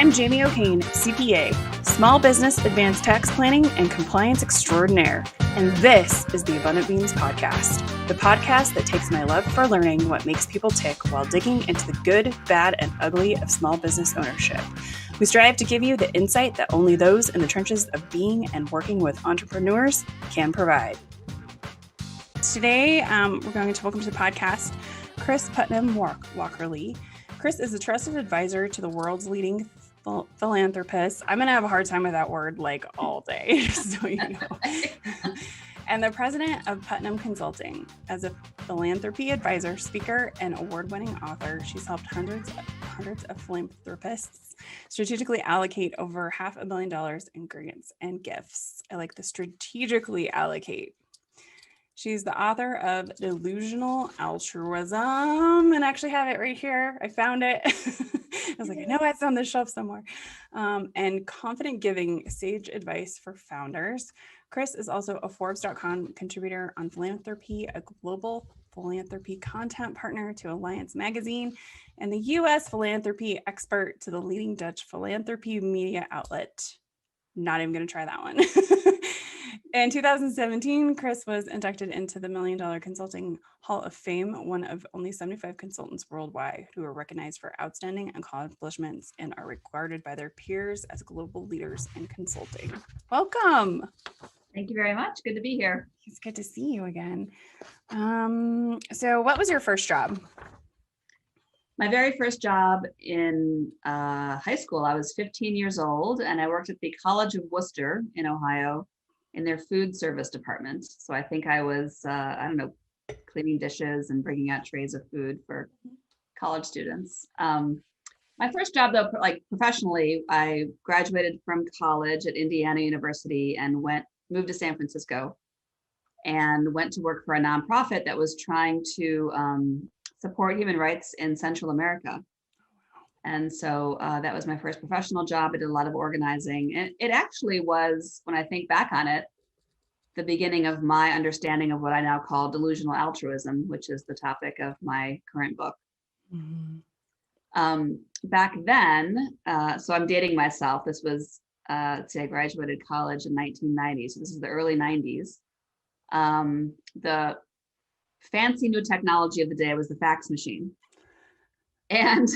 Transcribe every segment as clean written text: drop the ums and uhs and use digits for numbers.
I'm Jamie O'Kane, CPA, Small Business Advanced Tax Planning and Compliance Extraordinaire, and this is the Abundant Beans Podcast, the podcast that takes my love for learning what makes people tick while digging into the good, bad, and ugly of small business ownership. We strive to give you the insight that only those in the trenches of being and working with entrepreneurs can provide. Today, we're going to welcome to the podcast Kris Putnam-Walkerly. Kris is a trusted advisor to the world's leading philanthropist. I'm going to have a hard time with that word like all day, so you know. And the president of Putnam Consulting. As a philanthropy advisor, speaker, and award-winning author, she's helped hundreds of philanthropists strategically allocate over $500 million in grants and gifts. I like to strategically allocate. She's the author of Delusional Altruism, and I actually have it right here. I found it. I was like, I know it's on the shelf somewhere. And Confident Giving, Sage Advice for Founders. Kris is also a Forbes.com contributor on philanthropy, a global philanthropy content partner to Alliance Magazine, and the U.S. philanthropy expert to the leading Dutch philanthropy media outlet. Not even going to try that one. In 2017, Kris was inducted into the $1 Million Consulting Hall of Fame, one of only 75 consultants worldwide who are recognized for outstanding accomplishments and are regarded by their peers as global leaders in consulting. Welcome. Thank you very much. Good to be here. It's good to see you again. So what was your first job? My very first job in high school, I was 15 years old, and I worked at the College of Worcester in Ohio in their food service department. So I think I was, cleaning dishes and bringing out trays of food for college students. My first job, though, like professionally, I graduated from college at Indiana University and moved to San Francisco and went to work for a nonprofit that was trying to support human rights in Central America. And so that was my first professional job. I did a lot of organizing. And it actually was, when I think back on it, the beginning of my understanding of what I now call delusional altruism, which is the topic of my current book. Mm-hmm. Back then, so I'm dating myself. This was, I graduated college in 1990. So this is the early 90s. The fancy new technology of the day was the fax machine. And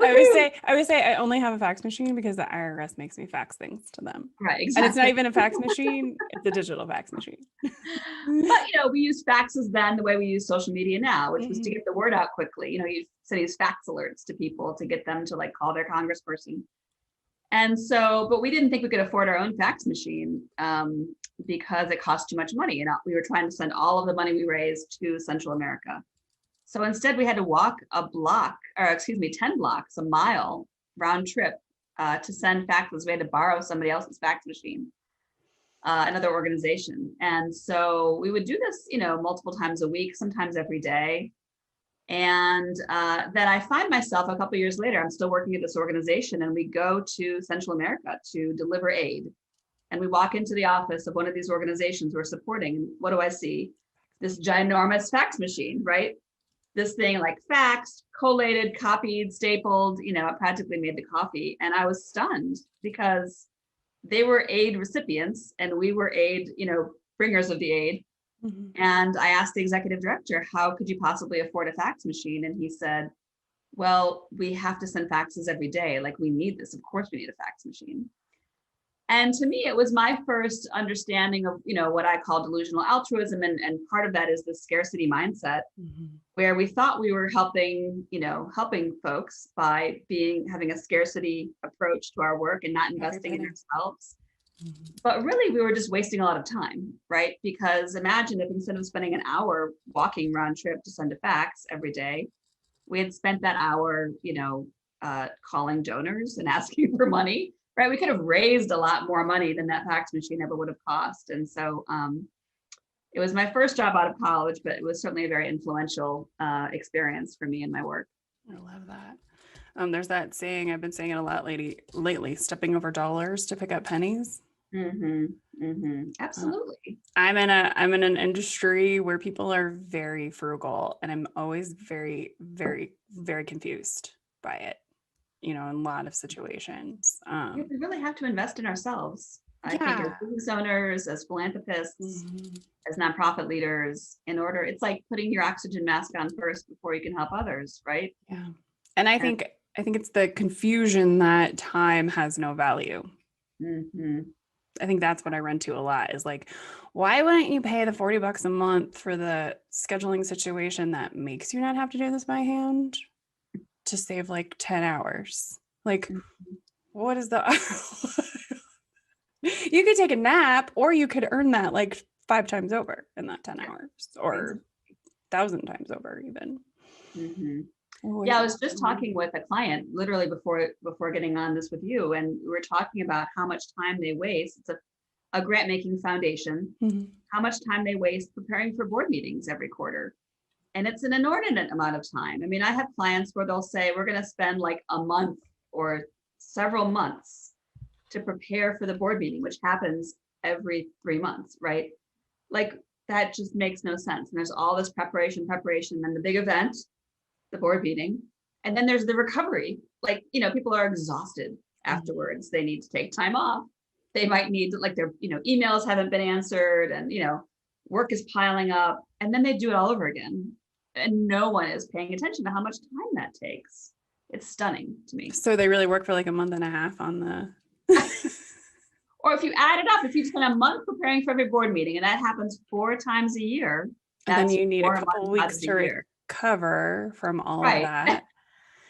I always say I only have a fax machine because the IRS makes me fax things to them. Right, exactly. And it's not even a fax machine, it's a digital fax machine. But we used faxes then the way we use social media now, which was to get the word out quickly. You send these fax alerts to people to get them to call their congressperson. And so, but we didn't think we could afford our own fax machine because it cost too much money. And we were trying to send all of the money we raised to Central America. So instead we had to walk 10 blocks, a mile round trip to send faxes. We had to borrow somebody else's fax machine, another organization. And so we would do this, multiple times a week, sometimes every day. And then I find myself a couple of years later, I'm still working at this organization, and we go to Central America to deliver aid. And we walk into the office of one of these organizations we're supporting. And what do I see? This ginormous fax machine, right? This thing faxed, collated, copied, stapled, it practically made the coffee. And I was stunned because they were aid recipients and we were aid, bringers of the aid. Mm-hmm. And I asked the executive director, how could you possibly afford a fax machine? And he said, well, we have to send faxes every day. We need this. Of course we need a fax machine. And to me, it was my first understanding of, what I call delusional altruism. And part of that is the scarcity mindset, mm-hmm. where we thought we were helping folks by having a scarcity approach to our work and not investing in ourselves. Mm-hmm. But really, we were just wasting a lot of time, right? Because imagine if instead of spending an hour walking round trip to send a fax every day, we had spent that hour, calling donors and asking for money. Right, we could have raised a lot more money than that fax machine ever would have cost. And so it was my first job out of college, but it was certainly a very influential experience for me in my work. I love that. There's that saying, I've been saying it a lot lately, stepping over dollars to pick up pennies. Mm-hmm. Mm-hmm. Absolutely. I'm in an industry where people are very frugal, and I'm always very, very, very confused by it. in a lot of situations. We really have to invest in ourselves. I think as business owners, as philanthropists, as nonprofit leaders, it's like putting your oxygen mask on first before you can help others, right? Yeah. And I think it's the confusion that time has no value. Mm-hmm. I think that's what I run to a lot is like, why wouldn't you pay the $40 a month for the scheduling situation that makes you not have to do this by hand to save like 10 hours? Like, what is the, you could take a nap or you could earn that like 5 times over in that 10 hours or 1,000 times over even. Mm-hmm. Yeah, I was just talking with a client literally before getting on this with you, and we were talking about how much time they waste. It's a grant making foundation, how much time they waste preparing for board meetings every quarter. And it's an inordinate amount of time. I mean, I have clients where they'll say, we're going to spend like a month or several months to prepare for the board meeting, which happens every 3 months, right? Like that just makes no sense. And there's all this preparation, then the big event, the board meeting. And then there's the recovery. Like, people are exhausted afterwards. They need to take time off. They might need like their, emails haven't been answered and, work is piling up, and then they do it all over again. And no one is paying attention to how much time that takes. It's stunning to me. So they really work for like a month and a half on the. Or if you add it up, if you spend a month preparing for every board meeting, and that happens 4 times a year, then you need a couple weeks to recover from all of that.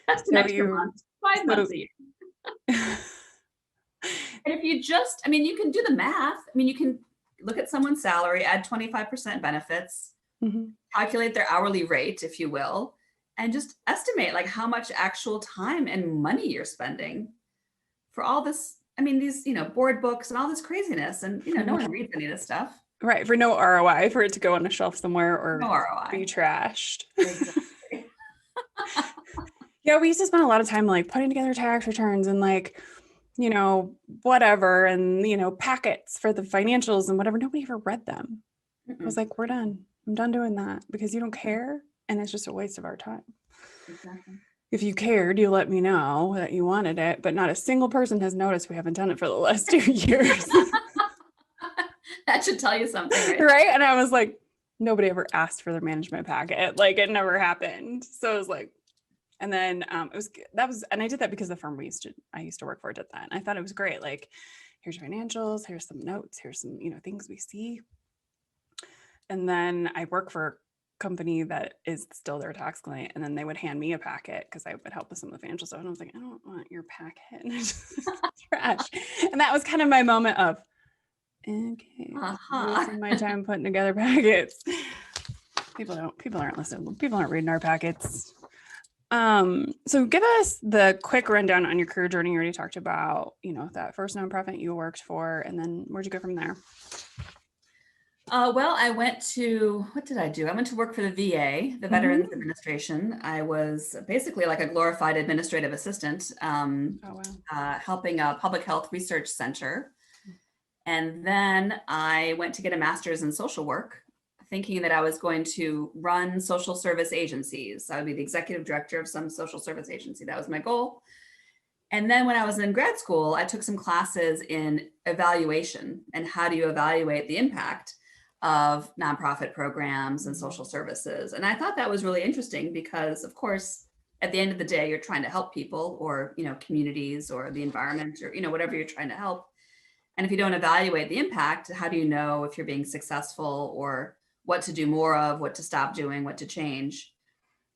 That's an extra month, 5 months a year. And if you just, you can do the math. You can look at someone's salary, add 25% benefits, calculate their hourly rate, if you will, and just estimate like how much actual time and money you're spending for all this. These, board books and all this craziness, and, no one reads any of this stuff. Right. For no ROI, for it to go on a shelf somewhere or no ROI. Be trashed. Exactly. Yeah. We used to spend a lot of time like putting together tax returns and like, whatever, and, packets for the financials and whatever. Nobody ever read them. I was like, we're done. I'm done doing that because you don't care. And it's just a waste of our time. Exactly. If you cared, you let me know that you wanted it, but not a single person has noticed we haven't done it for the last 2 years. That should tell you something, right? And I was like, nobody ever asked for their management packet. Like it never happened. So it was like, and then and I did that because the firm I used to work for did that. And I thought it was great. Like, here's your financials, here's some notes, here's some, things we see. And then I work for company that is still their tax client, and then they would hand me a packet because I would help with some of the financial stuff, and I was like, I don't want your packet. And trash. And that was kind of my moment of, okay, wasting my time putting together packets. People aren't listening. People aren't reading our packets. So give us the quick rundown on your career journey. You already talked about, that first nonprofit you worked for, and then where'd you go from there? Well, what did I do? I went to work for the VA, the Veterans Administration. I was basically like a glorified administrative assistant, helping a public health research center. And then I went to get a master's in social work, thinking that I was going to run social service agencies. I would be the executive director of some social service agency. That was my goal. And then when I was in grad school, I took some classes in evaluation and how do you evaluate the impact of nonprofit programs and social services. And I thought that was really interesting because, of course, at the end of the day, you're trying to help people or, communities or the environment or, whatever you're trying to help. And if you don't evaluate the impact, how do you know if you're being successful or what to do more of, what to stop doing, what to change?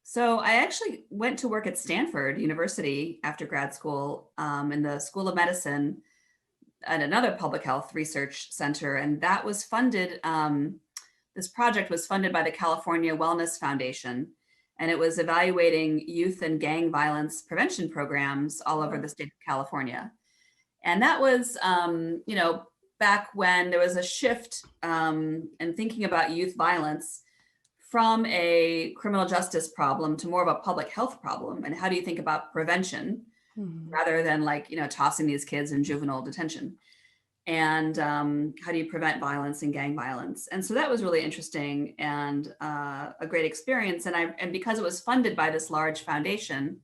So I actually went to work at Stanford University after grad school in the School of Medicine at another public health research center. And that was funded, this project was funded by the California Wellness Foundation. And it was evaluating youth and gang violence prevention programs all over the state of California. And that was, back when there was a shift in thinking about youth violence from a criminal justice problem to more of a public health problem. And how do you think about prevention rather than tossing these kids in juvenile detention? And how do you prevent violence and gang violence? And so that was really interesting and a great experience. And because it was funded by this large foundation,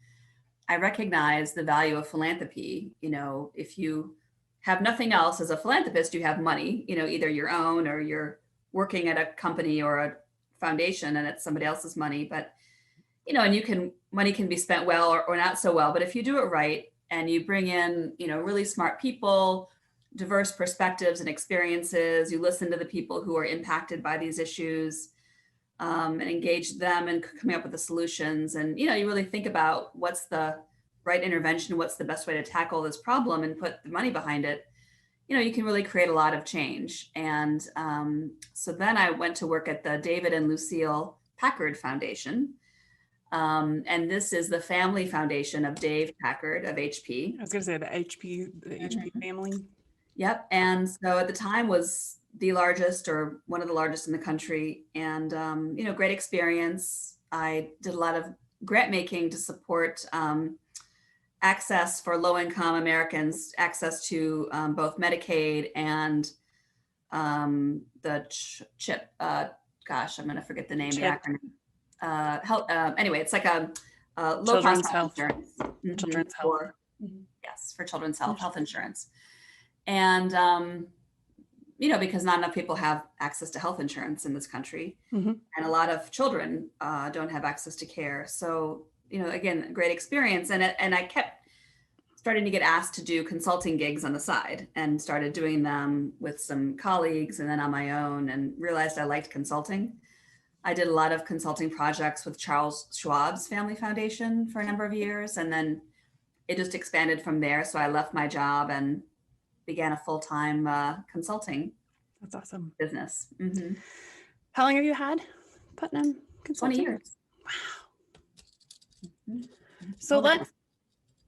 I recognize the value of philanthropy. You know, if you have nothing else as a philanthropist, you have money, you know, either your own or you're working at a company or a foundation and it's somebody else's money. But, you know, and money can be spent well or not so well. But if you do it right and you bring in, you know, really smart people, diverse perspectives and experiences, you listen to the people who are impacted by these issues, and engage them in coming up with the solutions. And, you know, you really think about what's the right intervention, what's the best way to tackle this problem and put the money behind it. You know, you can really create a lot of change. And so then I went to work at the David and Lucille Packard Foundation. And this is the family foundation of Dave Packard of HP. I was going to say the HP family. Yep. And so at the time was the largest or one of the largest in the country. And, you know, great experience. I did a lot of grant making to support access for low-income Americans, access to both Medicaid and the CHIP. Gosh, I'm going to forget the name, CHIP. the acronym. Health. Anyway, it's like a Children's low-cost health insurance. Children's health. Yes, for children's health insurance. And, you know, because not enough people have access to health insurance in this country. And a lot of children don't have access to care. So, you know, again, great experience. And I kept starting to get asked to do consulting gigs on the side and started doing them with some colleagues and then on my own, and realized I liked consulting. I did a lot of consulting projects with Charles Schwab's Family Foundation for a number of years. And then it just expanded from there. So I left my job and began a full-time consulting. That's awesome. Business. How long have you had Putnam Consulting? 20 years. Wow.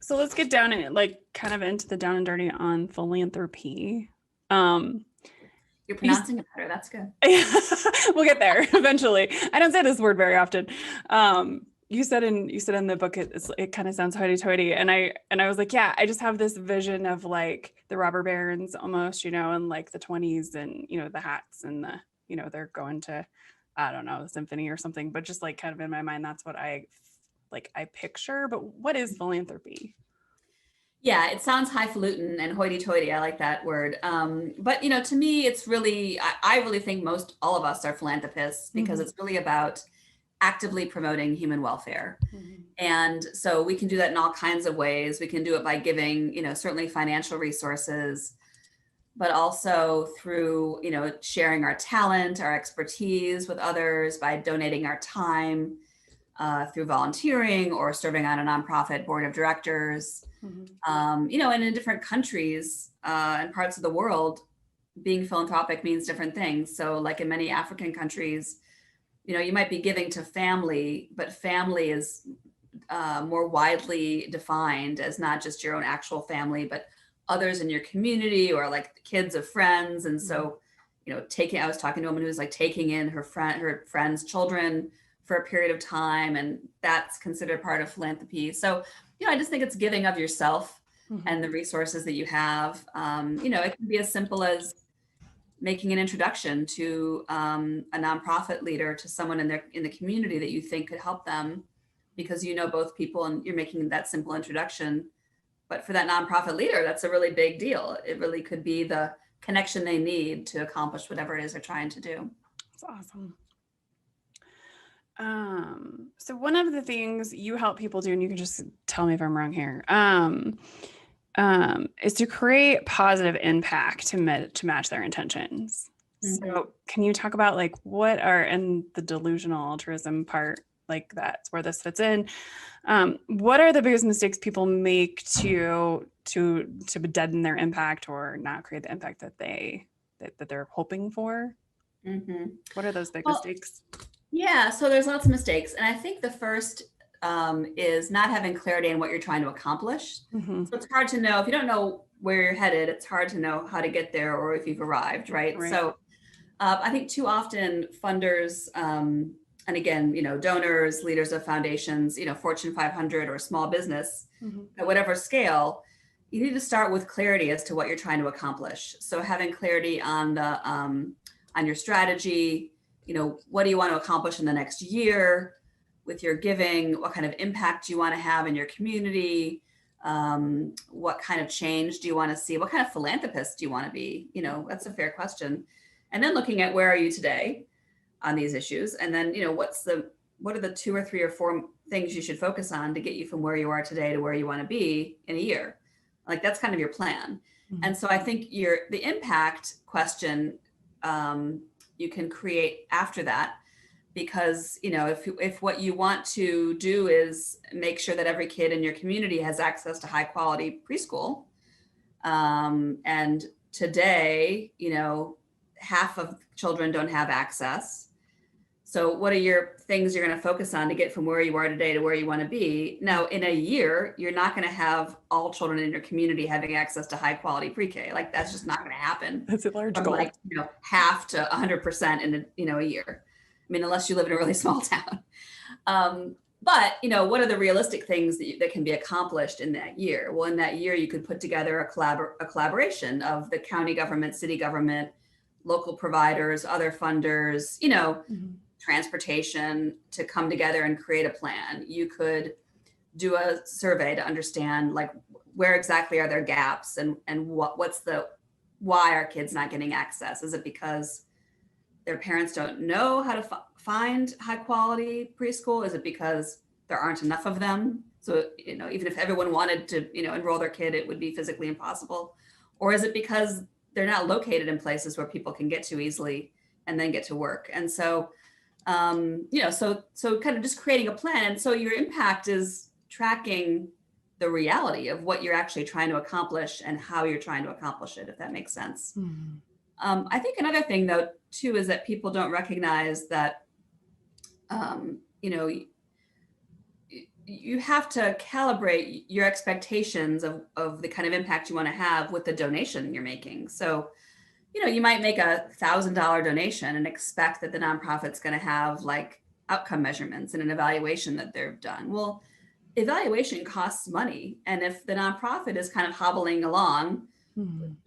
So let's get down and like kind of into the down and dirty on philanthropy. You're pronouncing it better. That's good. We'll get there eventually. I don't say this word very often. You said in the book, it kind of sounds hoity-toity. And I was like, yeah, I just have this vision of like the robber barons almost, you know, in like the 20s and, you know, the hats and the, you know, they're going to, I don't know, the symphony or something, but just like kind of in my mind, that's what I picture. But what is philanthropy? Yeah, it sounds highfalutin and hoity-toity. I like that word. But, you know, to me, it's really, I really think all of us are philanthropists because it's really about actively promoting human welfare. And so we can do that in all kinds of ways. We can do it by giving, you know, certainly financial resources, but also through, you know, sharing our talent, our expertise with others, by donating our time, through volunteering or serving on a nonprofit board of directors. You know, and in different countries and parts of the world, being philanthropic means different things. So like in many African countries, you know, you might be giving to family, but family is more widely defined as not just your own actual family, but others in your community or like the kids of friends. And so, you know, I was talking to a woman who was like taking in her friend's children for a period of time, and that's considered part of philanthropy. So, you know, I just think it's giving of yourself and the resources that you have. You know, it can be as simple as making an introduction to a nonprofit leader, to someone in the community that you think could help them, because you know both people and you're making that simple introduction. But for that nonprofit leader, that's a really big deal. It really could be the connection they need to accomplish whatever it is they're trying to do. That's awesome. So one of the things you help people do, and you can just tell me if I'm wrong here, is to create positive impact to match their intentions. So can you talk about like what are, in the delusional altruism part, like that's where this fits in. What are the biggest mistakes people make to deaden their impact or not create the impact that they're hoping for? What are those big mistakes? Yeah, so there's lots of mistakes. And I think the first is not having clarity on what you're trying to accomplish. So it's hard to know, if you don't know where you're headed, it's hard to know how to get there or if you've arrived, right? So I think too often funders, and again, you know, donors, leaders of foundations, you know, Fortune 500 or small business, at whatever scale, you need to start with clarity as to what you're trying to accomplish. So having clarity on your strategy, you know, what do you want to accomplish in the next year? with your giving, what kind of impact you want to have in your community, what kind of change do you want to see, what kind of philanthropist do you want to be? You know, that's a fair question. And then looking at where are you today on these issues, and then, you know, what are the 2 or 3 or 4 things you should focus on to get you from where you are today to where you want to be in a year. Like, that's kind of your plan. Mm-hmm. And so I think the impact question you can create after that, because, you know, if what you want to do is make sure that every kid in your community has access to high quality preschool, and today, you know, half of children don't have access. So what are your things you're going to focus on to get from where you are today to where you want to be? Now, in a year, you're not going to have all children in your community having access to high quality pre-K. Like, that's just not going to happen. That's a large goal. Like, you know, half to 100% in a year. I mean, unless you live in a really small town. But, you know, what are the realistic things that can be accomplished in that year? Well, in that year, you could put together a collaboration of the county government, city government, local providers, other funders, you know, transportation, to come together and create a plan. You could do a survey to understand, like, where exactly are there gaps, and why are kids not getting access? Is it because their parents don't know how to find high quality preschool? Is it because there aren't enough of them? So, you know, even if everyone wanted to, you know, enroll their kid, it would be physically impossible. Or is it because they're not located in places where people can get to easily and then get to work? And so, you know, so kind of just creating a plan. So your impact is tracking the reality of what you're actually trying to accomplish and how you're trying to accomplish it, if that makes sense. Mm-hmm. I think another thing, though, too, is that people don't recognize that, you know, you have to calibrate your expectations of the kind of impact you want to have with the donation you're making. So, you know, you might make $1,000 donation and expect that the nonprofit's going to have like outcome measurements and an evaluation that they've done. Well, evaluation costs money. And if the nonprofit is kind of hobbling along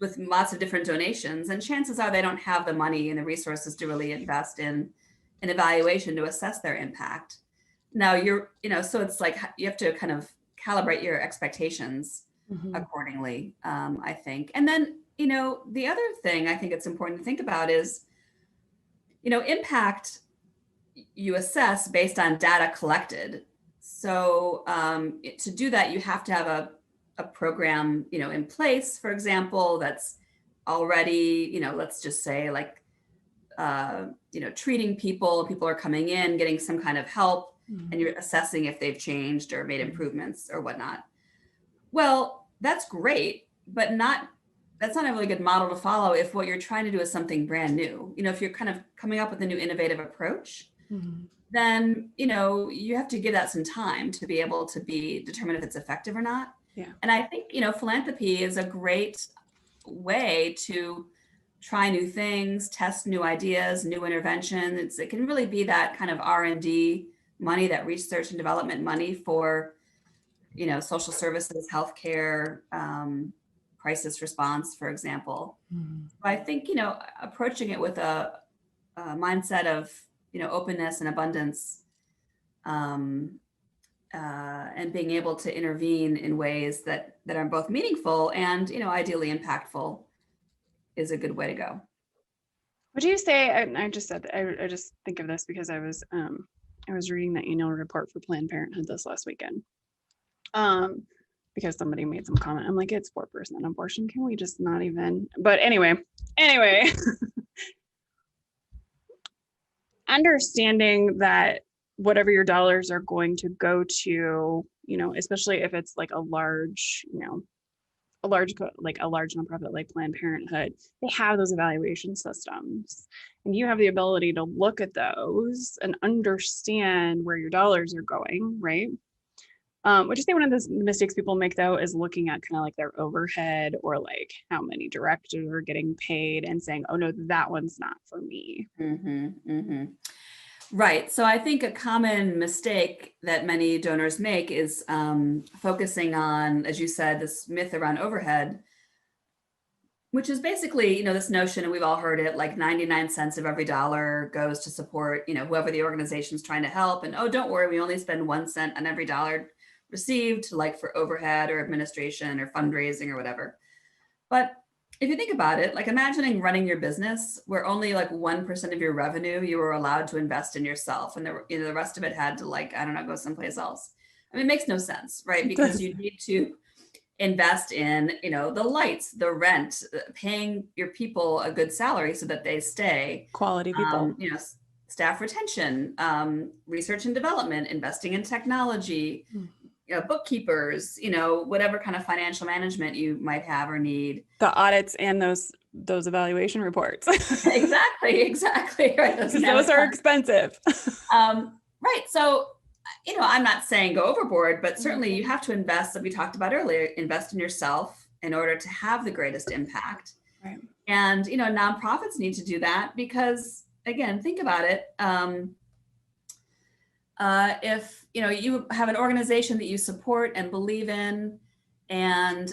with lots of different donations, and chances are they don't have the money and the resources to really invest in an evaluation to assess their impact. Now you know, so it's like you have to kind of calibrate your expectations accordingly, I think. And then, you know, the other thing I think it's important to think about is, you know, impact you assess based on data collected. So to do that, you have to have a program, you know, in place, for example, that's already, you know, let's just say like, you know, treating people are coming in, getting some kind of help, and you're assessing if they've changed or made improvements or whatnot. Well, that's great, but that's not a really good model to follow if what you're trying to do is something brand new. You know, if you're kind of coming up with a new innovative approach, then, you know, you have to give that some time to be able to determine if it's effective or not. Yeah. And I think, you know, philanthropy is a great way to try new things, test new ideas, new interventions. It can really be that kind of R&D money, that research and development money for, you know, social services, healthcare, crisis response, for example. I think, you know, approaching it with a mindset of, you know, openness and abundance, and being able to intervene in ways that are both meaningful and, you know, ideally impactful is a good way to go. Would you say, I just said, I just think of this because I was reading the annual report for Planned Parenthood this last weekend. Because somebody made some comment. I'm like, it's 4% abortion. Can we just not even? But anyway, understanding that whatever your dollars are going to go to, you know, especially if it's like a large nonprofit like Planned Parenthood, they have those evaluation systems, and you have the ability to look at those and understand where your dollars are going, right? Would you say one of the mistakes people make, though, is looking at kind of like their overhead or like how many directors are getting paid and saying, oh no, that one's not for me. Right. So I think a common mistake that many donors make is focusing on, as you said, this myth around overhead. Which is basically, this notion, and we've all heard it, like 99 cents of every dollar goes to support, whoever the organization's trying to help. And oh, don't worry, we only spend 1 cent on every dollar received, like for overhead or administration or fundraising or whatever. But if you think about it, like imagining running your business where only like 1% of your revenue you were allowed to invest in yourself, and the rest of it had to, like, I don't know, go someplace else. I mean, it makes no sense, right? Because you need to invest in, the lights, the rent, paying your people a good salary so that they stay. Quality people. Staff retention, research and development, investing in technology, bookkeepers, whatever kind of financial management you might have or need. The audits and those evaluation reports. Exactly. Right. Those are expensive. Right. So, I'm not saying go overboard, but certainly you have to invest, like we talked about earlier, invest in yourself in order to have the greatest impact. Right. And, nonprofits need to do that because, again, think about it. If, you have an organization that you support and believe in, and,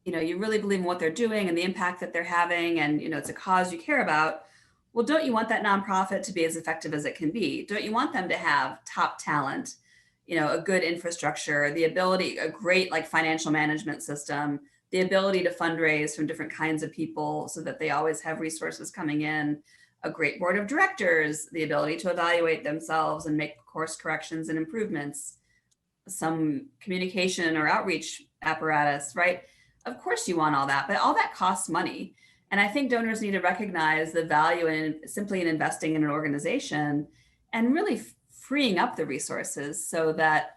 you really believe in what they're doing and the impact that they're having, and, it's a cause you care about, well, don't you want that nonprofit to be as effective as it can be? Don't you want them to have top talent, a good infrastructure, the ability, a great like financial management system, the ability to fundraise from different kinds of people so that they always have resources coming in, a great board of directors, the ability to evaluate themselves and make course corrections and improvements, some communication or outreach apparatus, right? Of course you want all that, but all that costs money. And I think donors need to recognize the value in simply in investing in an organization and really freeing up the resources so that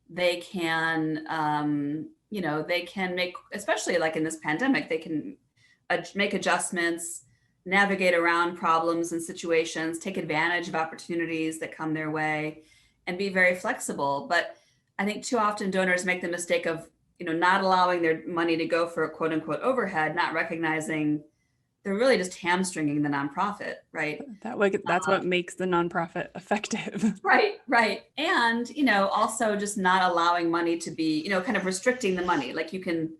they can, they can make, especially like in this pandemic, they can make adjustments, navigate around problems and situations, take advantage of opportunities that come their way, and be very flexible. But I think too often donors make the mistake of not allowing their money to go for a quote unquote overhead, not recognizing they're really just hamstringing the nonprofit, right? That's what makes the nonprofit effective. Right. And, also just not allowing money to be, kind of restricting the money. Like you can,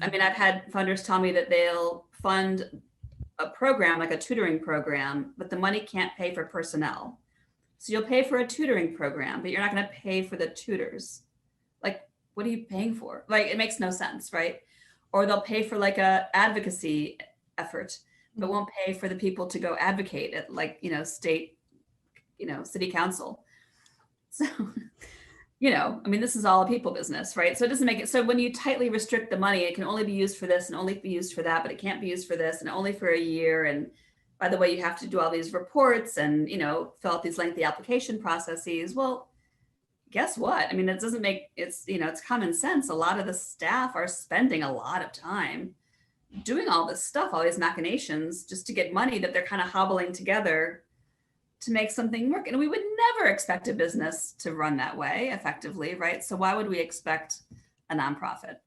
I mean, I've had funders tell me that they'll fund a program, like a tutoring program, but the money can't pay for personnel. So you'll pay for a tutoring program, but you're not going to pay for the tutors. Like, what are you paying for? Like, it makes no sense, right? Or they'll pay for like a advocacy effort, but won't pay for the people to go advocate at like, state, city council. So, I mean, this is all a people business, right? So it doesn't make it, so when you tightly restrict the money, it can only be used for this and only be used for that, but it can't be used for this and only for a year. And by the way, you have to do all these reports and, fill out these lengthy application processes. Well, guess what? I mean, it doesn't make it's common sense. A lot of the staff are spending a lot of time doing all this stuff, all these machinations, just to get money that they're kind of hobbling together to make something work. And we would never expect a business to run that way effectively, right? So why would we expect a nonprofit?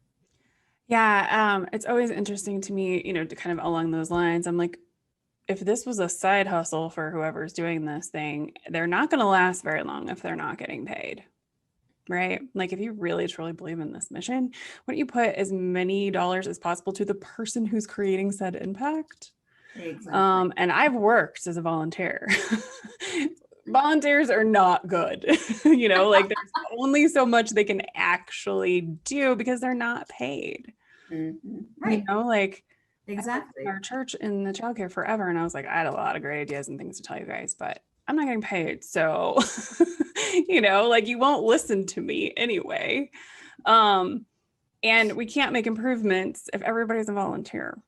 Yeah, it's always interesting to me, to kind of along those lines. I'm like, if this was a side hustle for whoever's doing this thing, they're not going to last very long if they're not getting paid, right? Like if you really truly believe in this mission, why don't you put as many dollars as possible to the person who's creating said impact? Exactly. And I've worked as a volunteer. Volunteers are not good. Like there's only so much they can actually do because they're not paid. Mm-hmm. Right. Exactly. Our church in the childcare forever. And I was like, I had a lot of great ideas and things to tell you guys, but I'm not getting paid. So, like you won't listen to me anyway. And we can't make improvements if everybody's a volunteer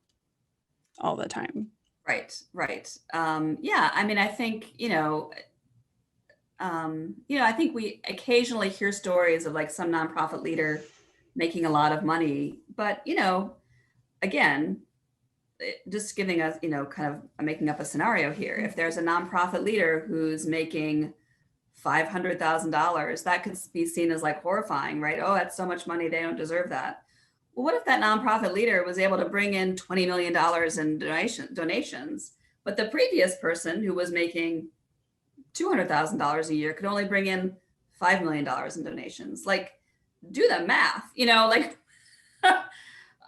all the time. Right. Yeah. I mean, I think, I think we occasionally hear stories of like some nonprofit leader making a lot of money, but, again, just giving us, kind of making up a scenario here. If there's a nonprofit leader who's making $500,000, that could be seen as like horrifying, right? Oh, that's so much money. They don't deserve that. Well, what if that nonprofit leader was able to bring in $20 million in donations, but the previous person who was making $200,000 a year could only bring in $5 million in donations? Like, do the math, like,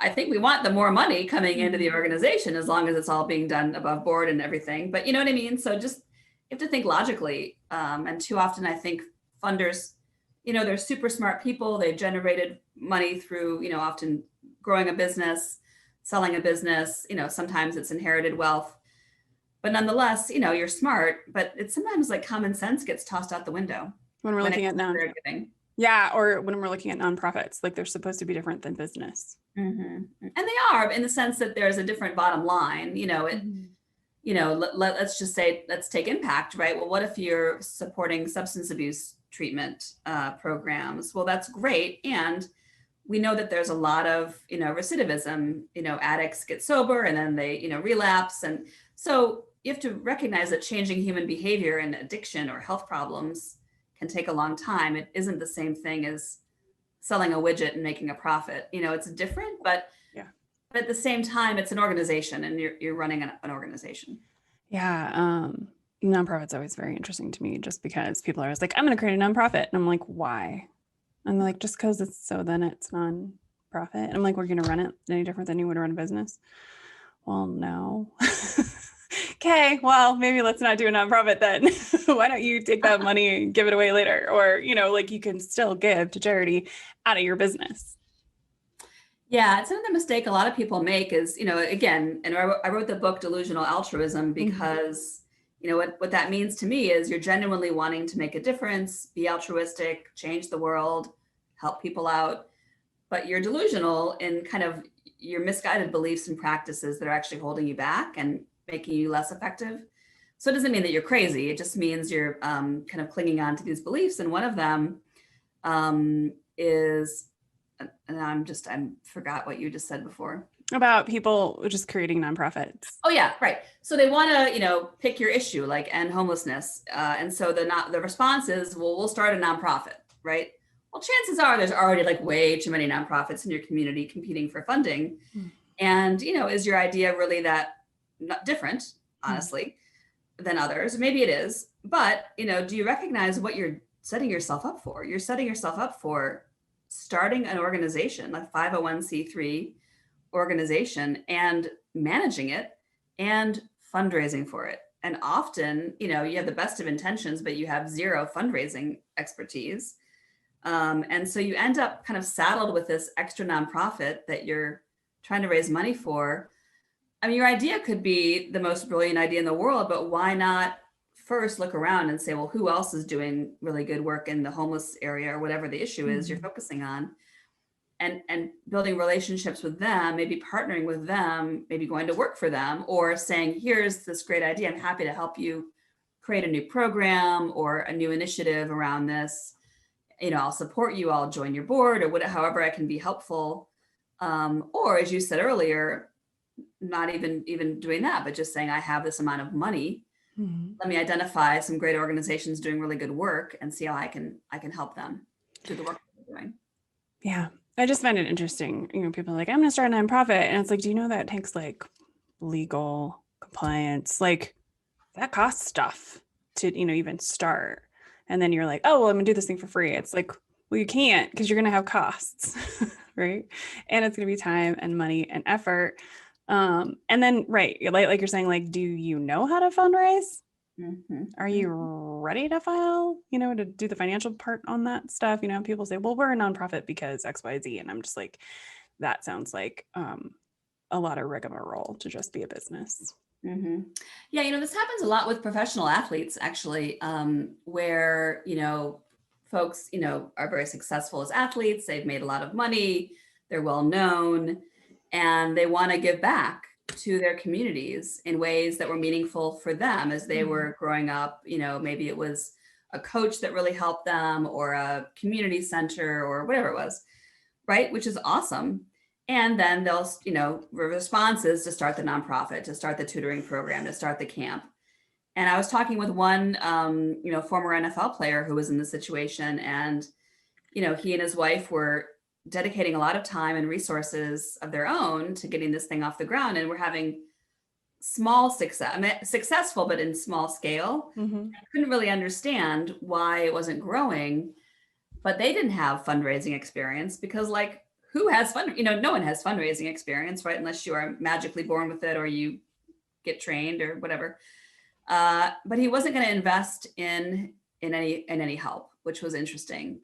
I think we want the more money coming into the organization as long as it's all being done above board and everything. But you know what I mean? So just you have to think logically. And too often I think funders, they're super smart people. They generated money through, often growing a business, selling a business, sometimes it's inherited wealth. But nonetheless, you're smart, but it's sometimes like common sense gets tossed out the window. When we're looking at Yeah, or when we're looking at nonprofits, like they're supposed to be different than business. And they are, in the sense that there's a different bottom line. Let's just say, let's take impact, right? Well, what if you're supporting substance abuse treatment programs? Well, that's great. And we know that there's a lot of, recidivism, addicts get sober and then they, relapse. And so you have to recognize that changing human behavior and addiction or health problems can take a long time. It isn't the same thing as selling a widget and making a profit. It's different, but at the same time, it's an organization and you're running an organization. Yeah. Nonprofit's always very interesting to me, just because people are always like, I'm going to create a nonprofit. And I'm like, why? And they're like, just because then it's nonprofit. And I'm like, we're going to run it any different than you would run a business? Well, no. Okay, well, maybe let's not do a nonprofit then. Why don't you take that money and give it away later? Or, you can still give to charity out of your business. Yeah, it's another mistake a lot of people make is, again, and I wrote the book Delusional Altruism because, what that means to me is you're genuinely wanting to make a difference, be altruistic, change the world, help people out, but you're delusional in kind of your misguided beliefs and practices that are actually holding you back and making you less effective. So it doesn't mean that you're crazy. It just means you're kind of clinging on to these beliefs. And one of them is, and I forgot what you just said before. About people just creating nonprofits. Oh yeah, right. So they want to, pick your issue, like end homelessness. And so the response is, well, we'll start a nonprofit, right? Well, chances are there's already like way too many nonprofits in your community competing for funding. And, is your idea really that not different, honestly, than others? Maybe it is, but, do you recognize what you're setting yourself up for? You're setting yourself up for starting an organization, like 501c3 organization, and managing it and fundraising for it. And often, you have the best of intentions, but you have zero fundraising expertise. And so you end up kind of saddled with this extra nonprofit that you're trying to raise money for. I mean, your idea could be the most brilliant idea in the world, but why not first look around and say, well, who else is doing really good work in the homeless area or whatever the issue is you're focusing on, and building relationships with them, maybe partnering with them, maybe going to work for them, or saying, here's this great idea. I'm happy to help you create a new program or a new initiative around this. I'll support you. I'll join your board or whatever, however I can be helpful. Or as you said earlier, not even doing that, but just saying, I have this amount of money. Let me identify some great organizations doing really good work and see how I can help them do the work they're doing. Yeah. I just find it interesting. People are like, I'm going to start a nonprofit. And it's like, do you know that takes like legal compliance, like that costs stuff to, even start. And then you're like, oh, well, I'm gonna do this thing for free. It's like, well, you can't, because you're going to have costs, right? And it's going to be time and money and effort. And then, right, like you're saying, like, do you know how to fundraise? Are you ready to file, to do the financial part on that stuff? People say, well, we're a nonprofit because X, Y, Z. And I'm just like, that sounds like a lot of rigmarole to just be a business. Yeah, this happens a lot with professional athletes, actually, where, folks, are very successful as athletes. They've made a lot of money. They're well known, and they want to give back to their communities in ways that were meaningful for them as they were growing up. Maybe it was a coach that really helped them, or a community center, or whatever it was, right? Which is awesome. And then they'll, the response is to start the nonprofit, to start the tutoring program, to start the camp. And I was talking with one, former NFL player who was in this situation, and, he and his wife were dedicating a lot of time and resources of their own to getting this thing off the ground. And we're having small success, successful, but in small scale. I couldn't really understand why it wasn't growing, but they didn't have fundraising experience because, like, who has no one has fundraising experience, right? Unless you are magically born with it or you get trained or whatever. But he wasn't going to invest in any help, which was interesting.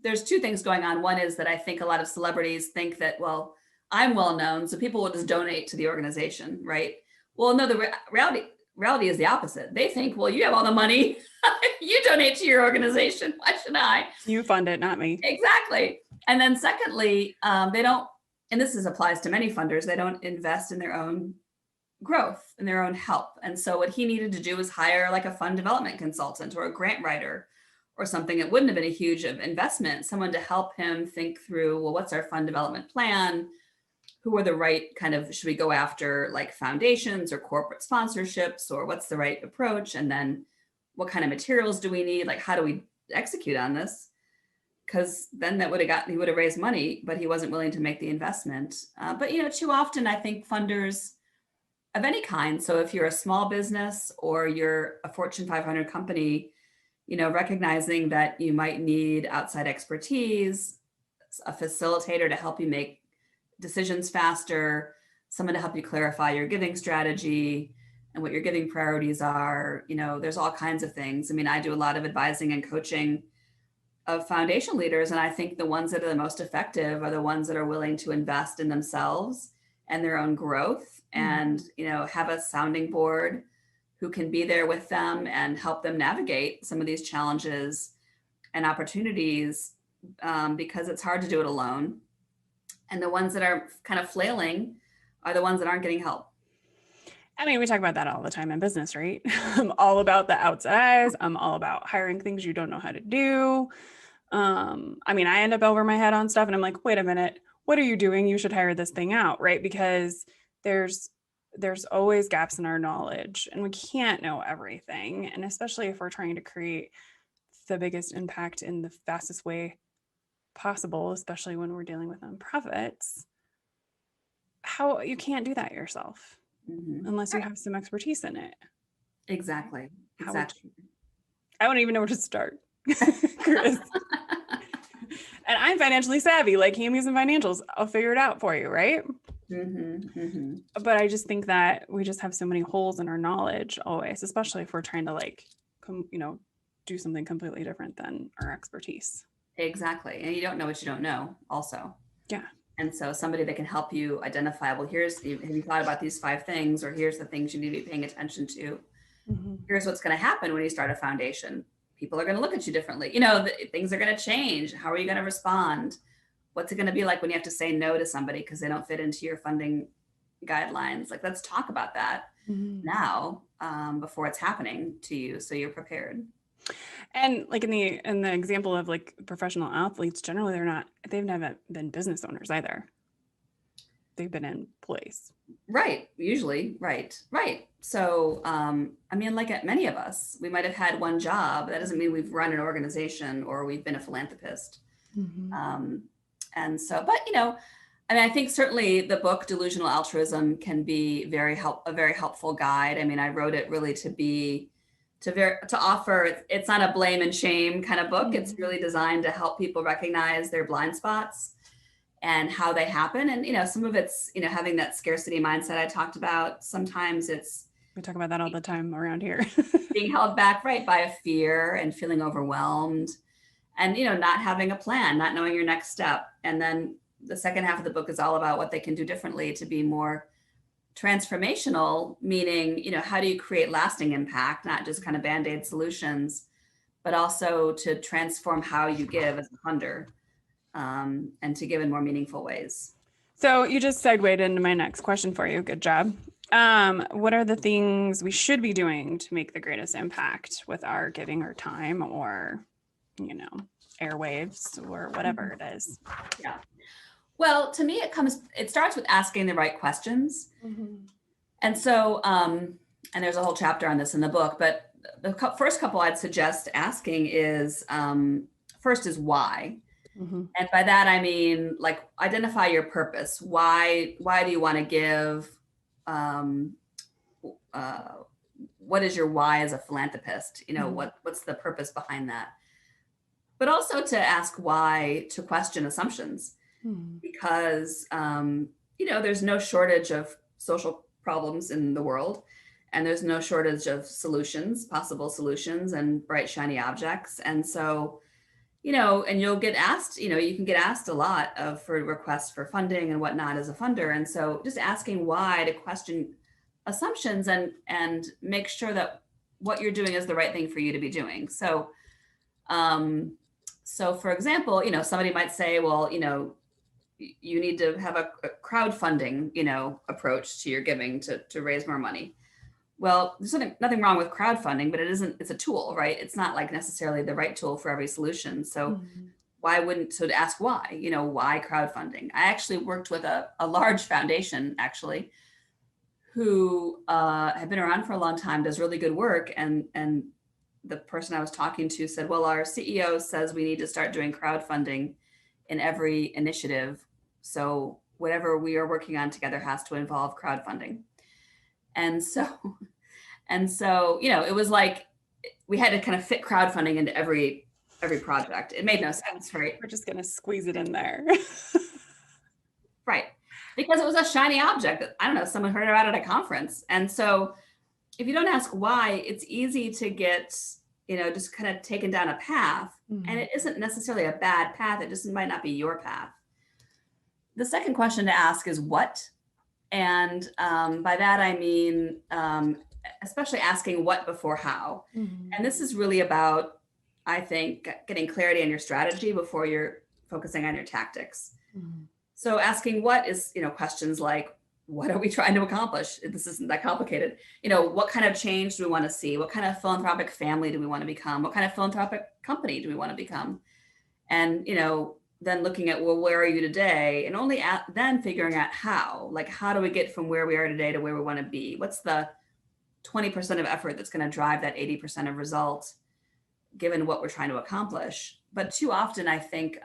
There's two things going on. One is that I think a lot of celebrities think that, well, I'm well known, so people will just donate to the organization, right? Well, no, the reality is the opposite. They think, well, you have all the money, you donate to your organization. Why should I? You fund it, not me. Exactly. And then secondly, they don't, and applies to many funders, they don't invest in their own growth and their own help. And so what he needed to do was hire like a fund development consultant or a grant writer or something. It wouldn't have been a huge investment, someone to help him think through, well, what's our fund development plan? Who are the right kind of, should we go after like foundations or corporate sponsorships, or what's the right approach? And then what kind of materials do we need? Like, how do we execute on this? Because then he would have raised money, but he wasn't willing to make the investment. But, too often I think funders of any kind, so if you're a small business or you're a Fortune 500 company, recognizing that you might need outside expertise, a facilitator to help you make decisions faster, someone to help you clarify your giving strategy and what your giving priorities are. There's all kinds of things. I mean, I do a lot of advising and coaching of foundation leaders, and I think the ones that are the most effective are the ones that are willing to invest in themselves and their own growth, and have a sounding board who can be there with them and help them navigate some of these challenges and opportunities, because it's hard to do it alone. And the ones that are kind of flailing are the ones that aren't getting help. I mean, we talk about that all the time in business, right? I'm all about the outside eyes. I'm all about hiring things you don't know how to do. I mean, I end up over my head on stuff and I'm like, wait a minute, what are you doing? You should hire this thing out, right? Because there's always gaps in our knowledge and we can't know everything. And especially if we're trying to create the biggest impact in the fastest way possible, especially when we're dealing with nonprofits, you can't do that yourself unless you have some expertise in it. Exactly. I don't even know where to start, Kris. And I'm financially savvy, like hands and financials. I'll figure it out for you, right? But I just think that we just have so many holes in our knowledge always, especially if we're trying to do something completely different than our expertise. Exactly. And you don't know what you don't know also. Yeah. And so somebody that can help you identify, well, have you thought about these 5 things, or here's the things you need to be paying attention to. Here's what's going to happen when you start a foundation. People are going to look at you differently. Things are going to change. How are you going to respond? What's it going to be like when you have to say no to somebody because they don't fit into your funding guidelines? Like, let's talk about that now, before it's happening to you, so you're prepared. And like in the example of like professional athletes, generally they've never been business owners either. They've been employees. Right. Usually. Right. So, I mean, like at many of us, we might've had one job. That doesn't mean we've run an organization or we've been a philanthropist. And so, but I mean, I think certainly the book Delusional Altruism can be a very helpful guide. I mean, I wrote it really to offer, it's not a blame and shame kind of book. It's really designed to help people recognize their blind spots and how they happen. And, some of it's, having that scarcity mindset I talked about. Sometimes we talk about that all the time around here. being held back, right, by a fear and feeling overwhelmed and, not having a plan, not knowing your next step. And then the second half of the book is all about what they can do differently to be more transformational, meaning, how do you create lasting impact, not just kind of Band-Aid solutions, but also to transform how you give as a funder, and to give in more meaningful ways. So you just segued into my next question for you. Good job. What are the things we should be doing to make the greatest impact with our giving or time or, airwaves or whatever it is? Yeah. Well, to me, it starts with asking the right questions. And so, and there's a whole chapter on this in the book, but the first couple I'd suggest asking is, first is why. And by that, I mean, like, identify your purpose. Why do you want to give? What is your why as a philanthropist? What's the purpose behind that? But also to ask why, to question assumptions. because, there's no shortage of social problems in the world, and there's no shortage of possible solutions and bright, shiny objects. And so, and you'll get asked, you can get asked a lot for requests for funding and whatnot as a funder. And so just asking why, to question assumptions and make sure that what you're doing is the right thing for you to be doing. So, for example, somebody might say, well, you need to have a crowdfunding, approach to your giving to raise more money. Well, there's nothing wrong with crowdfunding, but it's a tool, right? It's not like necessarily the right tool for every solution. So to ask why, why crowdfunding? I actually worked with a large foundation, actually, who have been around for a long time, does really good work. And the person I was talking to said, well, our CEO says we need to start doing crowdfunding in every initiative. So whatever we are working on together has to involve crowdfunding. And so, it was like we had to kind of fit crowdfunding into every project. It made no sense, right? We're just going to squeeze it in there. Right. Because it was a shiny object that, I don't know, someone heard about at a conference. And so if you don't ask why, it's easy to get, just kind of taken down a path. And it isn't necessarily a bad path. It just might not be your path. The second question to ask is what? And by that, I mean, especially asking what before how. And this is really about, I think, getting clarity on your strategy before you're focusing on your tactics. So asking what is, questions like, what are we trying to accomplish? This isn't that complicated. What kind of change do we want to see? What kind of philanthropic family do we want to become? What kind of philanthropic company do we want to become? And, then looking at, well, where are you today? And only then figuring out how do we get from where we are today to where we want to be? What's the 20% of effort that's going to drive that 80% of results, given what we're trying to accomplish? But too often, I think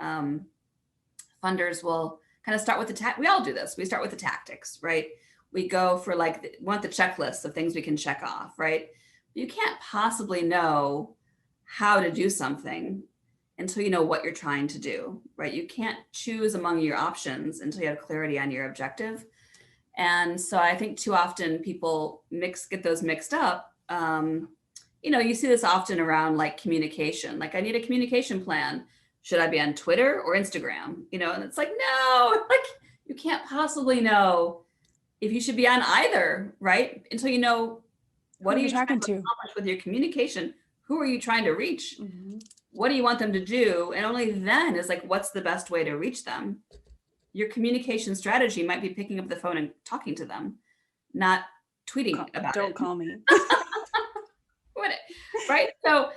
funders will kind of start with we all do this. We start with the tactics, right? We go for want the checklist of things we can check off, right? You can't possibly know how to do something until you know what you're trying to do, right? You can't choose among your options until you have clarity on your objective. And so I think too often people get those mixed up. You see this often around communication. I need a communication plan. Should I be on Twitter or Instagram? And it's no, you can't possibly know if you should be on either, right? Until you know what are you trying to accomplish with your communication? Who are you trying to reach? What do you want them to do? And only then is what's the best way to reach them? Your communication strategy might be picking up the phone and talking to them, not tweeting about it. Don't call me. Right? So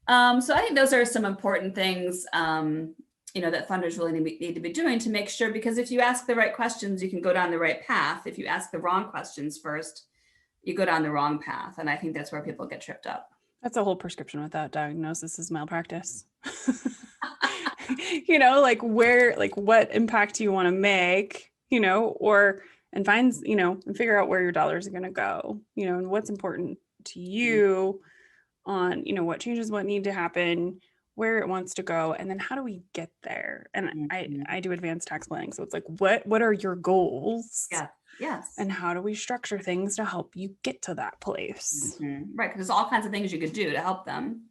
I think those are some important things, that funders really need to be doing to make sure, because if you ask the right questions, you can go down the right path. If you ask the wrong questions first, you go down the wrong path. And I think that's where people get tripped up. That's a whole prescription without diagnosis is malpractice. What impact do you want to make, and figure out where your dollars are going to go, and what's important to you on, what changes, what need to happen, where it wants to go, and then how do we get there? And I do advanced tax planning. So it's what are your goals? Yeah. Yes. And how do we structure things to help you get to that place? Right. Because there's all kinds of things you could do to help them.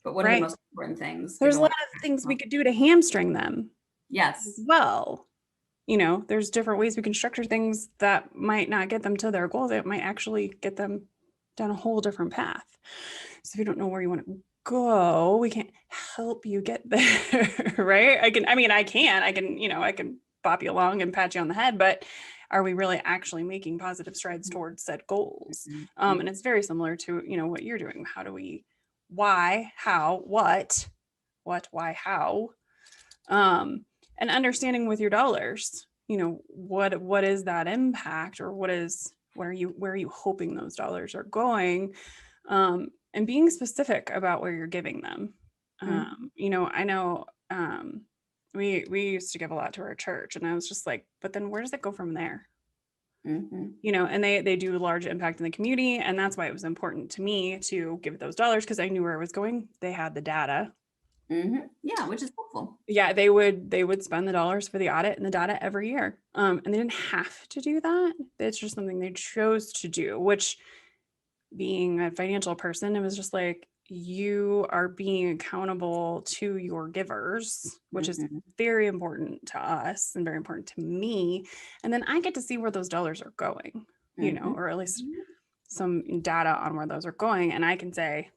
But what are the most important things? There's a lot of things we could do to hamstring them. Yes. As well. There's different ways we can structure things that might not get them to their goals. It might actually get them down a whole different path. So if you don't know where you want to go, we can't help you get there. Right. I can bop you along and pat you on the head, but are we really actually making positive strides towards said goals? And it's very similar to, what you're doing. How do we, why, how, what, why, how, and understanding with your dollars, what is that impact, or where are you hoping those dollars are going? And being specific about where you're giving them. I know, we used to give a lot to our church, and I was just but then where does it go from there? And they do a large impact in the community. And that's why it was important to me to give those dollars, because I knew where I was going. They had the data. Yeah, which is helpful. Yeah, they would spend the dollars for the audit and the data every year. And they didn't have to do that. It's just something they chose to do, which, being a financial person, it was just like, you are being accountable to your givers, which is very important to us and very important to me. And then I get to see where those dollars are going, or at least some data on where those are going. And I can say,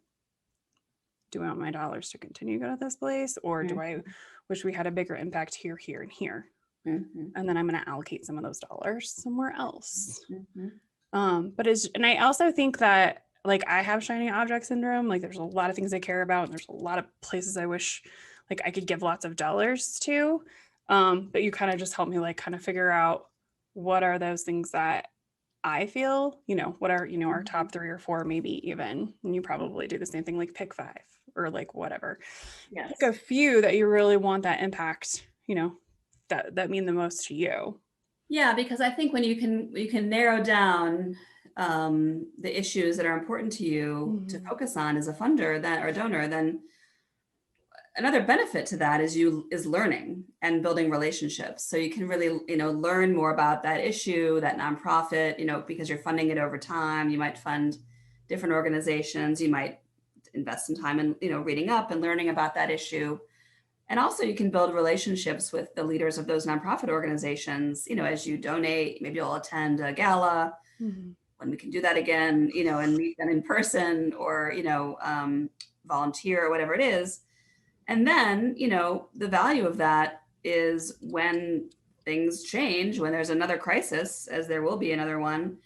do I want my dollars to continue to go to this place? Or do I wish we had a bigger impact here, here, and here? And then I'm going to allocate some of those dollars somewhere else. And I also think that, like, I have shiny object syndrome. Like, there's a lot of things I care about, and there's a lot of places I wish, like, I could give lots of dollars to. But you kind of just help me, like, kind of figure out what are those things that I feel, what are, our top 3 or 4, maybe even, and you probably do the same thing, like pick 5 or like whatever. Yes. Pick a few that you really want that impact, that mean the most to you. Yeah, because I think when you can narrow down the issues that are important to you to focus on as a funder or a donor, then another benefit to that is learning and building relationships. So you can really, learn more about that issue, that nonprofit, because you're funding it over time. You might fund different organizations. You might invest some time in, reading up and learning about that issue. And also you can build relationships with the leaders of those nonprofit organizations, as you donate. Maybe you'll attend a gala when we can do that again, and meet them in person, or, volunteer or whatever it is. And then, the value of that is when things change, when there's another crisis, as there will be another one,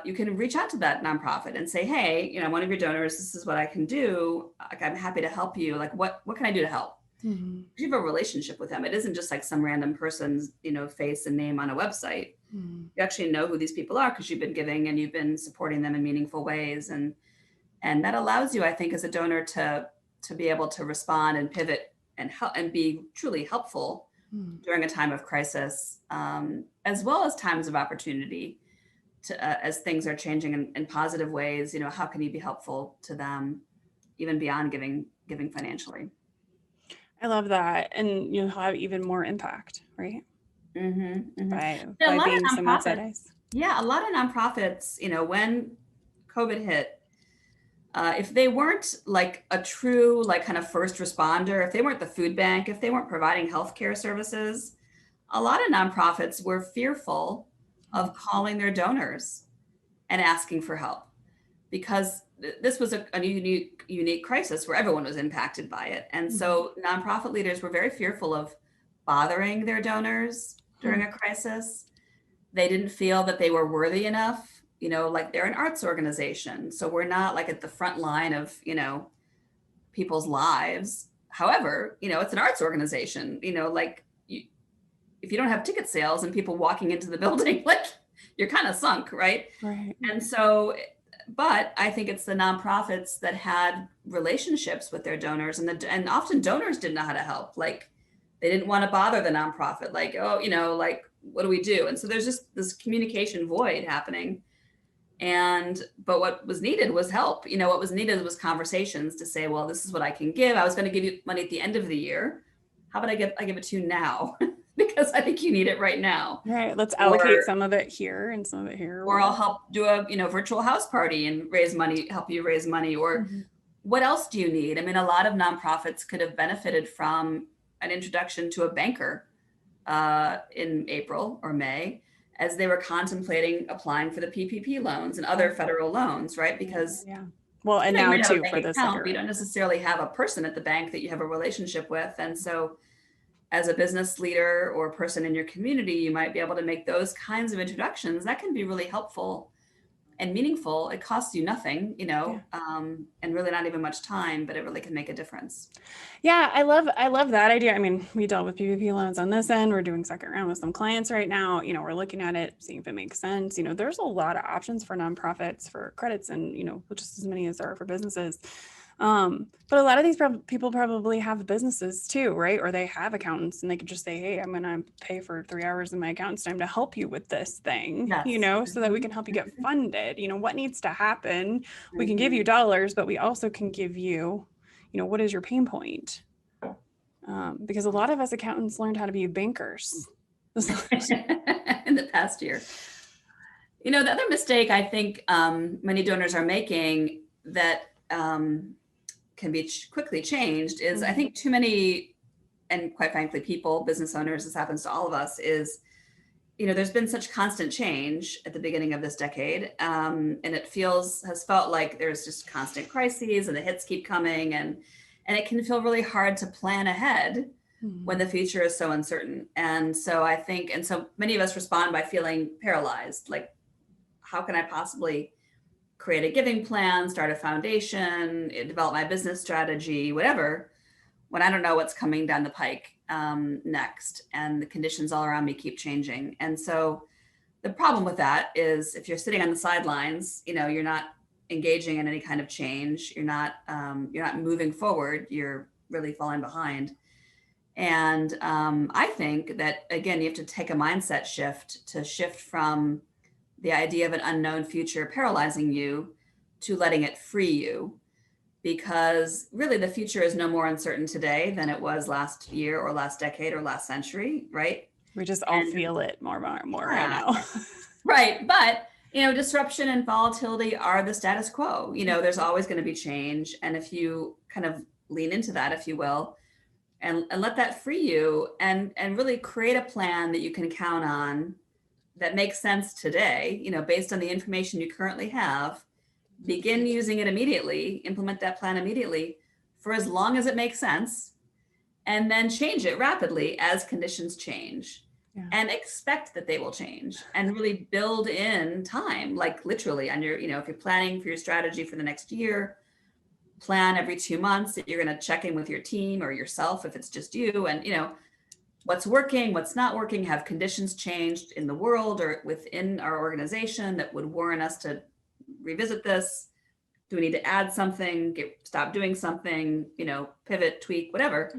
you can reach out to that nonprofit and say, hey, one of your donors, this is what I can do. Like, I'm happy to help you. Like, what can I do to help? You have a relationship with them. It isn't just like some random person's, face and name on a website. You actually know who these people are because you've been giving and you've been supporting them in meaningful ways. And that allows you, I think, as a donor to be able to respond and pivot and help and be truly helpful during a time of crisis, as well as times of opportunity, as things are changing in positive ways. How can you be helpful to them, even beyond giving financially? I love that. And you'll have even more impact, right? By being someone said ice. Yeah, a lot of nonprofits, when COVID hit, if they weren't like a true, like, kind of first responder, if they weren't the food bank, if they weren't providing healthcare services, a lot of nonprofits were fearful of calling their donors and asking for help, because this was a unique crisis where everyone was impacted by it. And so nonprofit leaders were very fearful of bothering their donors during a crisis. They didn't feel that they were worthy enough. Like, they're an arts organization, so we're not like at the front line of, people's lives. However, it's an arts organization, like, if you don't have ticket sales and people walking into the building, like, you're kind of sunk, right? And so, but I think it's the nonprofits that had relationships with their donors, and often donors didn't know how to help. Like, they didn't want to bother the nonprofit, like, oh, like, what do we do? And so there's just this communication void happening. But what was needed was help. What was needed was conversations to say, well, this is what I can give. I was going to give you money at the end of the year. How about I give it to you now? Because I think you need it right now. Right. Let's allocate some of it here and some of it here. Or I'll help do a, virtual house party and help you raise money. Or what else do you need? I mean, a lot of nonprofits could have benefited from an introduction to a banker in April or May, as they were contemplating applying for the PPP loans and other federal loans, right? Because well, and now too for this, you don't necessarily have a person at the bank that you have a relationship with. And so as a business leader or person in your community, you might be able to make those kinds of introductions. That can be really helpful and meaningful. It costs you nothing, and really not even much time, but it really can make a difference. Yeah, I love that idea. I mean, we dealt with PPP loans on this end. We're doing second round with some clients right now. We're looking at it, seeing if it makes sense. There's a lot of options for nonprofits for credits, and just as many as there are for businesses. But a lot of these people probably have businesses too, right? Or they have accountants, and they could just say, hey, I'm going to pay for 3 hours in my accountant's time to help you with this thing, so that we can help you get funded. What needs to happen? We can give you dollars, but we also can give you, what is your pain point? Because a lot of us accountants learned how to be bankers in the past year. The other mistake I think many donors are making that can be quickly changed is I think too many, and quite frankly, people, business owners, this happens to all of us, is, there's been such constant change at the beginning of this decade. And it has felt like there's just constant crises and the hits keep coming. And it can feel really hard to plan ahead when the future is so uncertain. And so so many of us respond by feeling paralyzed. Like, how can I possibly create a giving plan, start a foundation, develop my business strategy, whatever, when I don't know what's coming down the pike next, and the conditions all around me keep changing. And so the problem with that is if you're sitting on the sidelines, you're not engaging in any kind of change, you're not moving forward, you're really falling behind. And I think that, again, you have to take a mindset shift from the idea of an unknown future paralyzing you to letting it free you. Because really the future is no more uncertain today than it was last year or last decade or last century, right? We just all feel it more right now. Right. But, disruption and volatility are the status quo. There's always going to be change. And if you kind of lean into that, if you will, and let that free you and really create a plan that you can count on that makes sense today, based on the information you currently have, begin using it immediately, implement that plan immediately for as long as it makes sense, and then change it rapidly as conditions change. Yeah. And expect that they will change and really build in time, like literally on your, if you're planning for your strategy for the next year, plan every 2 months that you're going to check in with your team or yourself if it's just you, and what's working, what's not working, have conditions changed in the world or within our organization that would warrant us to revisit this? Do we need to add something, stop doing something, pivot, tweak, whatever?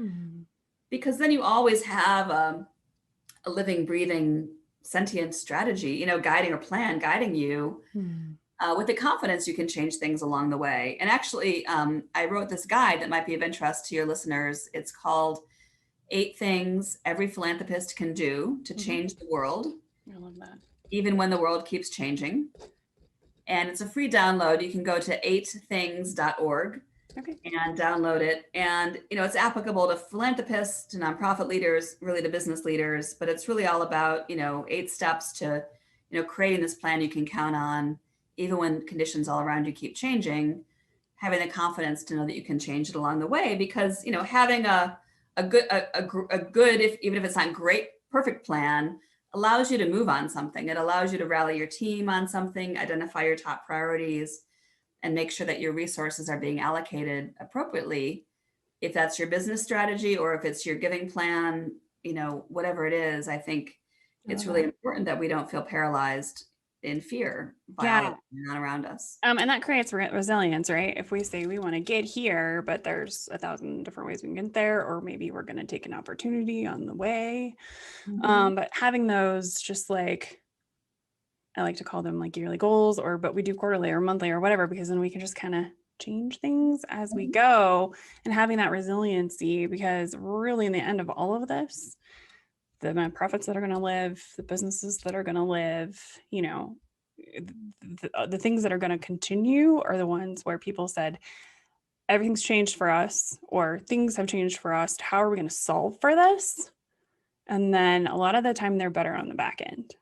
Because then you always have a living, breathing, sentient strategy, guiding or plan, guiding you with the confidence you can change things along the way. And actually, I wrote this guide that might be of interest to your listeners. It's called 8 Things Every Philanthropist Can Do to Change the World. I love that. Even when the world keeps changing. And it's a free download. You can go to 8things.org and download it. And, it's applicable to philanthropists, to nonprofit leaders, really to business leaders, but it's really all about, 8 steps to, creating this plan you can count on, even when conditions all around you keep changing, having the confidence to know that you can change it along the way. Because, having a good, even if it's not great, perfect plan, allows you to move on something. It allows you to rally your team on something, identify your top priorities, and make sure that your resources are being allocated appropriately. If that's your business strategy or if it's your giving plan, whatever it is, I think it's really important that we don't feel paralyzed in fear by what's going on around us. And that creates resilience, right? If we say we want to get here, but there's 1,000 different ways we can get there, or maybe we're going to take an opportunity on the way. But having those, just like, I like to call them like yearly goals, but we do quarterly or monthly or whatever, because then we can just kind of change things as we go, and having that resiliency, because really in the end of all of this, the nonprofits that are going to live, the businesses that are going to live, the things that are going to continue are the ones where people said, everything's changed for us, or things have changed for us. How are we going to solve for this? And then a lot of the time they're better on the back end,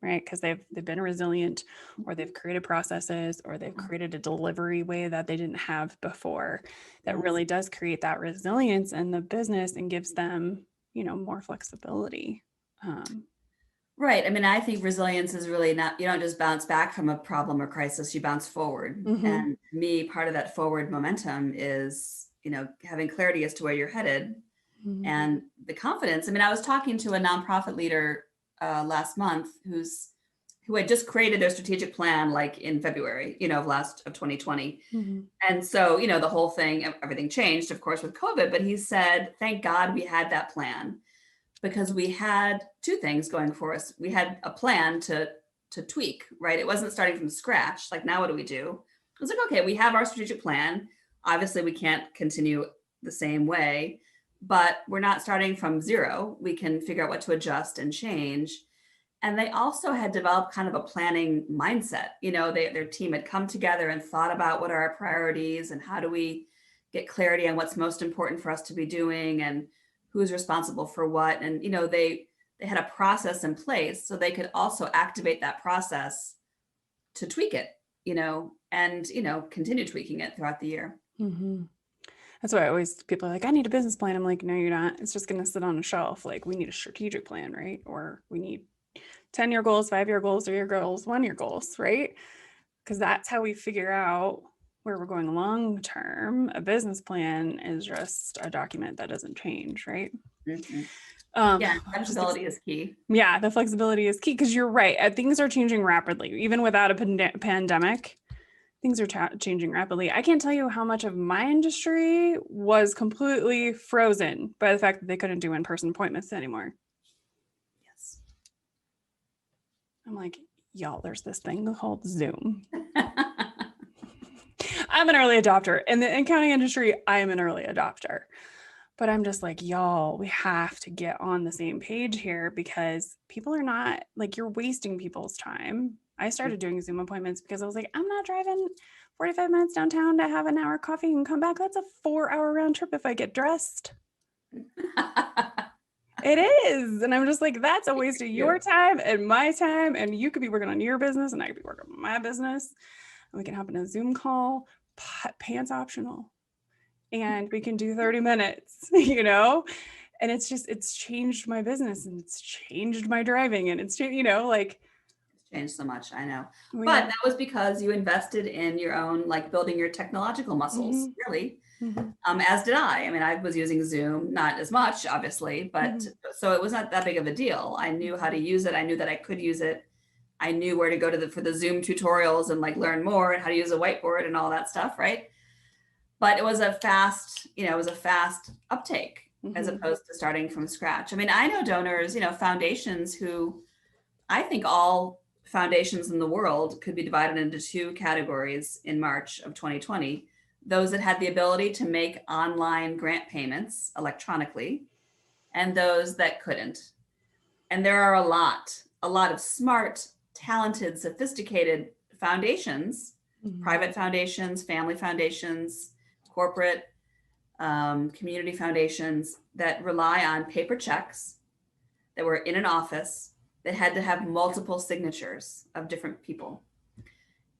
right? Because they've been resilient, or they've created processes, or they've created a delivery way that they didn't have before that really does create that resilience in the business and gives them more flexibility. Right. I mean, I think resilience is really not, you don't just bounce back from a problem or crisis, you bounce forward. And to me, part of that forward momentum is, having clarity as to where you're headed and the confidence. I mean, I was talking to a nonprofit leader last month who had just created their strategic plan, like in February, of 2020. And so, the whole thing, everything changed, of course, with COVID, but he said, thank God we had that plan, because we had 2 things going for us. We had a plan to tweak, right? It wasn't starting from scratch. Like, now what do we do? I was like, okay, we have our strategic plan. Obviously, we can't continue the same way, but we're not starting from zero. We can figure out what to adjust and change. And they also had developed kind of a planning mindset. Their team had come together and thought about what are our priorities and how do we get clarity on what's most important for us to be doing and who's responsible for what. And, they had a process in place so they could also activate that process to tweak it, and, continue tweaking it throughout the year. Mm-hmm. That's why people are like, I need a business plan. I'm like, no, you're not. It's just going to sit on a shelf. Like, we need a strategic plan, right? Or we need 10-year goals, 5-year goals, 3-year goals, 1-year goals, right? Because that's how we figure out where we're going long term. A business plan is just a document that doesn't change, right? Mm-hmm. Flexibility is key. Yeah, the flexibility is key because you're right. Things are changing rapidly. Even without a pandemic, things are changing rapidly. I can't tell you how much of my industry was completely frozen by the fact that they couldn't do in-person appointments anymore. Yes. I'm like, y'all, there's this thing called Zoom. I'm an early adopter. In the accounting industry, I am an early adopter. But I'm just like, y'all, we have to get on the same page here because people are not, like, you're wasting people's time. I started doing Zoom appointments because I was like, I'm not driving 45 minutes downtown to have an hour coffee and come back. That's a 4-hour round trip if I get dressed. It is. And I'm just like, that's a waste of your time and my time. And you could be working on your business and I could be working on my business. And we can hop in a Zoom call, pants optional. And we can do 30 minutes, and it's changed my business and it's changed my driving and it's, it's changed so much. I know. But that was because you invested in your own, like building your technological muscles, really. Mm-hmm. As did I. I mean, I was using Zoom, not as much, obviously, but so it was not that big of a deal. I knew how to use it. I knew that I could use it. I knew where to go for the Zoom tutorials and like learn more and how to use a whiteboard and all that stuff. Right. But it was a fast uptake as opposed to starting from scratch. I mean, I know donors, foundations who, I think all foundations in the world could be divided into 2 categories in March of 2020. Those that had the ability to make online grant payments electronically and those that couldn't. And there are a lot of smart, talented, sophisticated foundations, private foundations, family foundations, corporate, community foundations that rely on paper checks that were in an office that had to have multiple signatures of different people.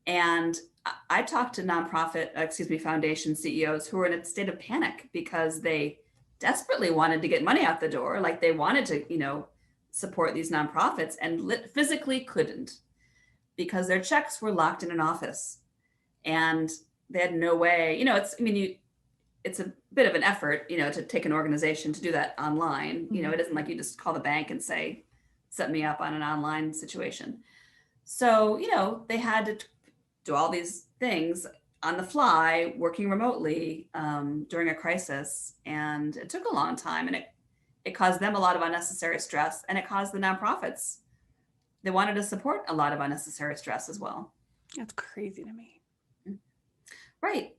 And I talked to foundation CEOs who were in a state of panic because they desperately wanted to get money out the door. Like they wanted to, support these nonprofits and physically couldn't because their checks were locked in an office. And they had no way, it's a bit of an effort, to take an organization to do that online. It isn't like you just call the bank and say, set me up on an online situation. So, they had to do all these things on the fly, working remotely during a crisis. And it took a long time and it caused them a lot of unnecessary stress, and it caused the nonprofits. They wanted to support a lot of unnecessary stress as well. That's crazy to me. Right.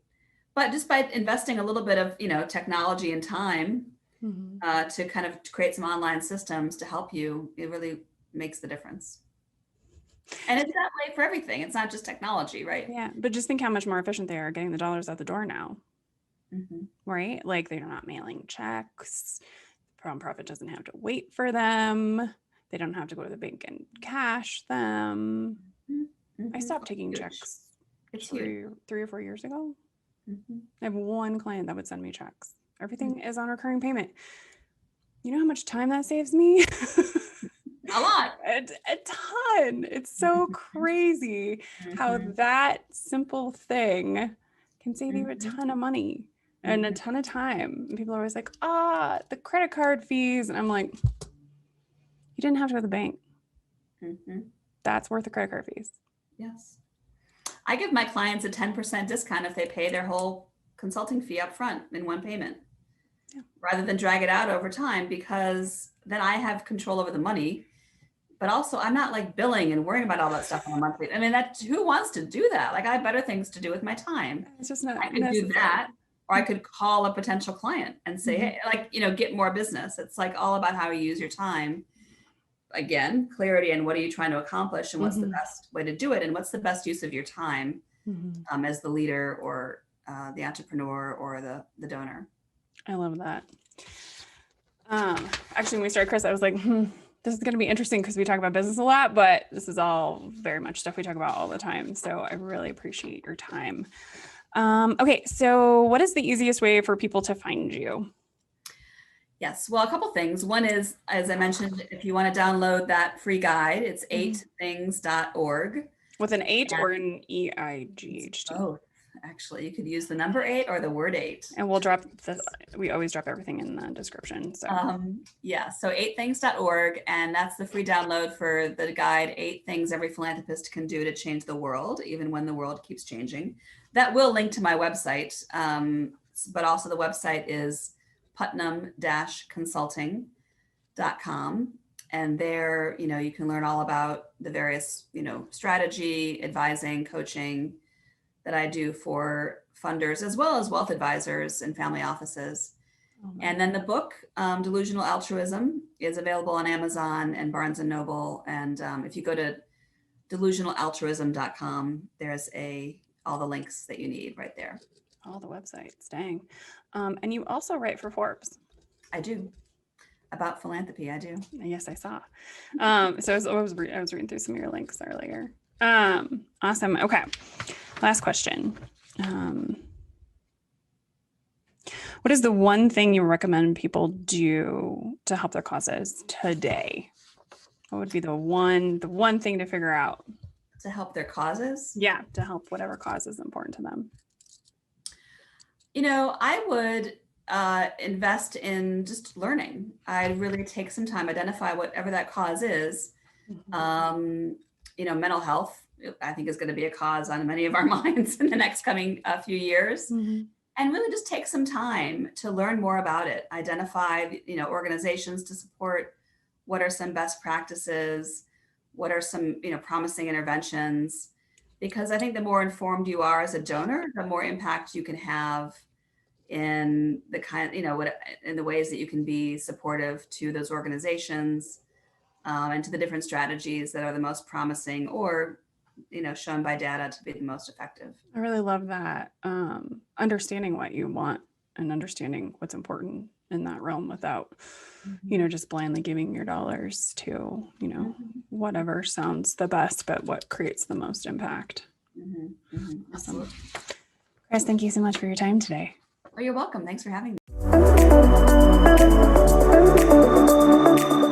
But just by investing a little bit of, technology and time to kind of create some online systems to help you, it really makes the difference. And it's that way for everything. It's not just technology, right? Yeah. But just think how much more efficient they are getting the dollars out the door now. Right? Like they're not mailing checks. The nonprofit doesn't have to wait for them. They don't have to go to the bank and cash them. I stopped taking checks. It's 3 or 4 years ago. I have one client that would send me checks. Everything is on recurring payment. You know how much time that saves me? A lot. A ton. It's so crazy how that simple thing can save you a ton of money and a ton of time. And people are always like, the credit card fees. And I'm like, you didn't have to go to the bank. That's worth the credit card fees. Yes. I give my clients a 10% discount if they pay their whole consulting fee up front in one payment, rather than drag it out over time, because then I have control over the money. but also I'm not like billing and worrying about all that stuff on a monthly. I mean, who wants to do that? Like I have better things to do with my time. It's just not I could necessary. do that, or I could call a potential client and say, hey, like, get more business. It's like all about how you use your time. Again, clarity and what are you trying to accomplish and what's the best way to do it and what's the best use of your time as the leader or the entrepreneur or the donor. I love that. Actually, when we started, Kris, I was like, this is going to be interesting because we talk about business a lot, but this is all very much stuff we talk about all the time. So I really appreciate your time. Okay. So what is the easiest way for people to find you? Yes. Well, a couple things. One is, as I mentioned, if you want to download that free guide, it's 8things.org. With an 8 or an EIGHT? Oh, actually, you could use the number 8 or the word 8. And we always drop everything in the description. So so 8things.org, and that's the free download for the guide, 8 things every philanthropist can do to change the world, even when the world keeps changing. That will link to my website, but also the website is Putnam-Consulting.com. And there, you can learn all about the various, strategy, advising, coaching that I do for funders, as well as wealth advisors and family offices. And then the book, Delusional Altruism, is available on Amazon and Barnes & Noble. And if you go to delusionalaltruism.com, there's all the links that you need right there. All the websites, dang. And you also write for Forbes. I do. About philanthropy, I do. Yes, I saw. So I was reading through some of your links earlier. Awesome. Okay. Last question. What is the one thing you recommend people do to help their causes today? What would be the one thing to figure out? To help their causes? Yeah, to help whatever cause is important to them. I would invest in just learning. I'd really take some time, identify whatever that cause is. Mental health, I think, is going to be a cause on many of our minds in the next coming few years. And really just take some time to learn more about it. Identify, organizations to support. What are some best practices? What are some, promising interventions? Because I think the more informed you are as a donor, the more impact you can have in the in the ways that you can be supportive to those organizations and to the different strategies that are the most promising or, shown by data to be the most effective. I really love that. Understanding what you want and understanding what's important in that realm without, just blindly giving your dollars to, whatever sounds the best, but what creates the most impact. Awesome. Kris, thank you so much for your time today. Oh, you're welcome. Thanks for having me.